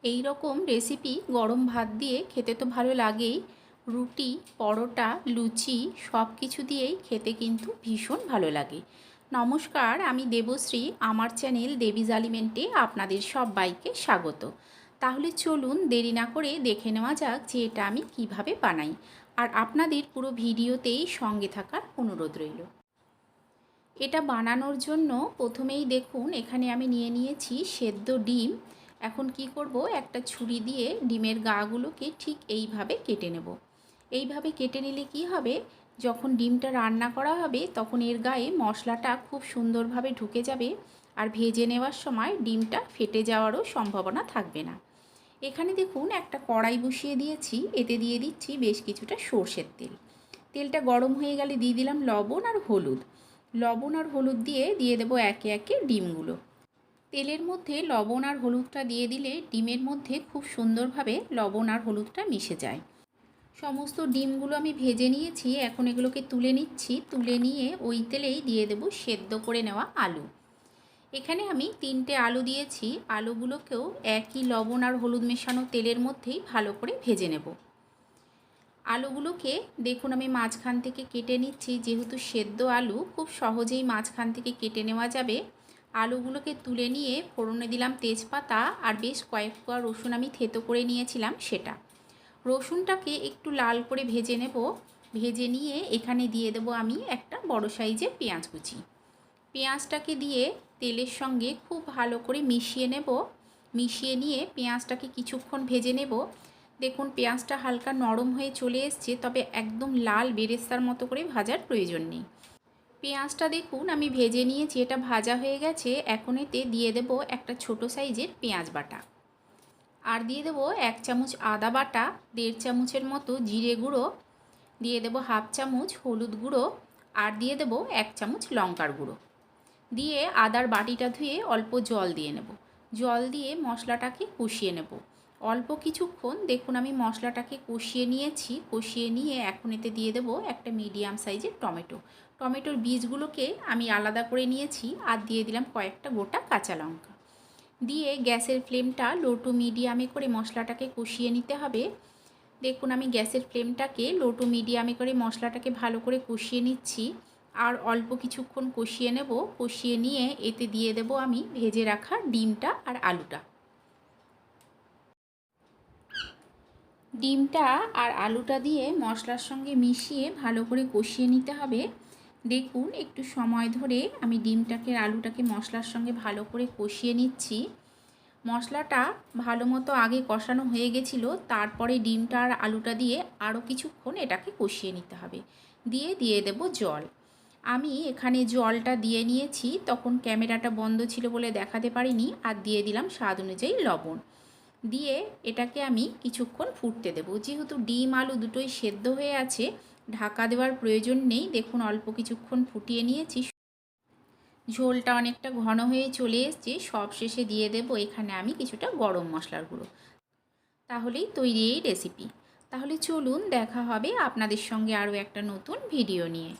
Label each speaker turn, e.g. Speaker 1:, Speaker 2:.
Speaker 1: এই রকম রেসিপি গরম ভাত দিয়ে খেতে তো ভালো লাগেই, রুটি, পরোটা, লুচি সব কিছু দিয়েই খেতে কিন্তু ভীষণ ভালো লাগে। নমস্কার, আমি দেবশ্রী। আমার চ্যানেল দেবিজ আলিমেন্টে আপনাদের সবাইকে স্বাগত। তাহলে চলুন দেরি না করে দেখে নেওয়া যাক যে এটা আমি কিভাবে বানাই, আর আপনাদের পুরো ভিডিওতেই সঙ্গে থাকার অনুরোধ রইল। এটা বানানোর জন্য প্রথমেই দেখুন এখানে আমি নিয়ে নিয়েছি সেদ্ধ ডিম। এখন কি করব, একটা ছুরি দিয়ে ডিমের গাগুলোকে ঠিক এইভাবে কেটে নেব। এইভাবে কেটে নিলে কি হবে, যখন ডিমটা রান্না করা হবে তখন এর গায়ে মশলাটা খুব সুন্দরভাবে ঢুকে যাবে, আর ভেজে নেওয়ার সময় ডিমটা ফেটে যাওয়ারও সম্ভাবনা থাকবে না। এখানে দেখুন একটা কড়াই বসিয়ে দিয়েছি, এতে দিয়ে দিচ্ছি বেশ কিছুটা সর্ষের তেল। তেলটা গরম হয়ে গেলে দিয়ে দিলাম লবণ আর হলুদ। লবণ আর হলুদ দিয়ে দেবো একে একে ডিমগুলো। তেলের মধ্যে লবণ আর হলুদটা দিয়ে দিলে ডিমের মধ্যে খুব সুন্দরভাবে লবণ আর হলুদটা মিশে যায়। সমস্ত ডিমগুলো আমি ভেজে নিয়েছি, এখন এগুলোকে তুলে নিচ্ছি। তুলে নিয়ে ওই তেলেই দিয়ে দেবো সেদ্ধ করে নেওয়া আলু। এখানে আমি 3টে আলু দিয়েছি। আলুগুলোকেও একই লবণ আর হলুদ মেশানো তেলের মধ্যেই ভালো করে ভেজে নেব। আলুগুলোকে দেখুন আমি মাঝখান থেকে কেটে নিচ্ছি, যেহেতু সেদ্ধ আলু খুব সহজেই মাঝখান থেকে কেটে নেওয়া যাবে। আলুগুলোকে তুলে নিয়ে ফোড়নে দিলাম তেজপাতা আর বেশ কয়েক কোয়া রসুন আমি থেতো করে নিয়েছিলাম সেটা। রসুনটাকে একটু লাল করে ভেজে নেব। ভেজে নিয়ে এখানে দিয়ে দেব আমি একটা বড় সাইজের পেঁয়াজ কুচি। পেঁয়াজটাকে দিয়ে তেলের সঙ্গে খুব ভালো করে মিশিয়ে নেব। মিশিয়ে নিয়ে পেঁয়াজটাকে কিছুক্ষণ ভেজে নেব। দেখুন পেঁয়াজটা হালকা নরম হয়ে চলে এসছে, তবে একদম লাল বেরেস্তার মতো করে ভাজার প্রয়োজন নেই। পেঁয়াজটা দেখুন আমি ভেজে নিয়েছি, এটা ভাজা হয়ে গেছে। এখন এতে দিয়ে দেব একটা ছোট সাইজের পেঁয়াজ বাটা, আর দিয়ে দেব 1 চামচ আদা বাটা, 1.5 চামচের মতো জিরে গুঁড়ো, দিয়ে দেব 1/2 চামচ হলুদ গুঁড়ো, আর দিয়ে দেব 1 চামচ লঙ্কার গুঁড়ো। দিয়ে আদার বাটিটা ধুয়ে অল্প জল দিয়ে নেব। জল দিয়ে মশলাটাকে কষিয়ে নেব অল্প কিছুক্ষণ। দেখুন আমি মশলাটাকে কষিয়ে নিয়েছি। কষিয়ে নিয়ে এখন এতে দিয়ে দেব একটা মিডিয়াম সাইজের টমেটো। টমেটোর বীজগুলোকে আমি আলাদা করে নিয়েছি, আর দিয়ে দিলাম কয়েকটা গোটা কাঁচা লঙ্কা। দিয়ে গ্যাসের ফ্লেমটা লো টু মিডিয়ামে করে মশলাটাকে কষিয়ে নিতে হবে। দেখুন আমি গ্যাসের ফ্লেমটাকে লো টু মিডিয়ামে করে মশলাটাকে ভালো করে কষিয়ে নিচ্ছি। আর অল্প কিছুক্ষণ কষিয়ে নেব। কষিয়ে নিয়ে এতে দিয়ে দেব আমি ভেজে রাখা ডিমটা আর আলুটা। ডিমটা আর আলুটা দিয়ে মশলার সঙ্গে মিশিয়ে ভালো করে কষিয়ে নিতে হবে। দেখুন একটু সময় ধরে আমি ডিমটাকে আলুটাকে মশলার সঙ্গে ভালো করে কষিয়ে নিচ্ছি। মশলাটা ভালো মতো আগে কষানো হয়ে গেছিলো, তারপরে ডিমটা আর আলুটা দিয়ে আরও কিছুক্ষণ এটাকে কষিয়ে নিতে হবে। দিয়ে দেব জল। আমি এখানে জলটা দিয়ে নিয়েছি, তখন ক্যামেরাটা বন্ধ ছিল বলে দেখাতে পারিনি। আর দিয়ে দিলাম স্বাদ অনুযায়ী লবণ। দিয়ে এটাকে আমি কিছুক্ষণ ফুটতে দেব। যেহেতু ডিম আলু দুটোই সেদ্ধ হয়ে আছে, ঢাকা দেওয়ার প্রয়োজন নেই। দেখুন অল্প কিছুক্ষণ ফুটিয়ে নিয়েছি, ঝোলটা অনেকটা ঘন হয়ে চলে এসছে। সব শেষে দিয়ে দেব এখানে আমি কিছুটা গরম মশলার গুঁড়ো। তাহলেই তৈরি এই রেসিপি। তাহলে চলুন দেখা হবে আপনাদের সঙ্গে আরও একটা নতুন ভিডিও নিয়ে।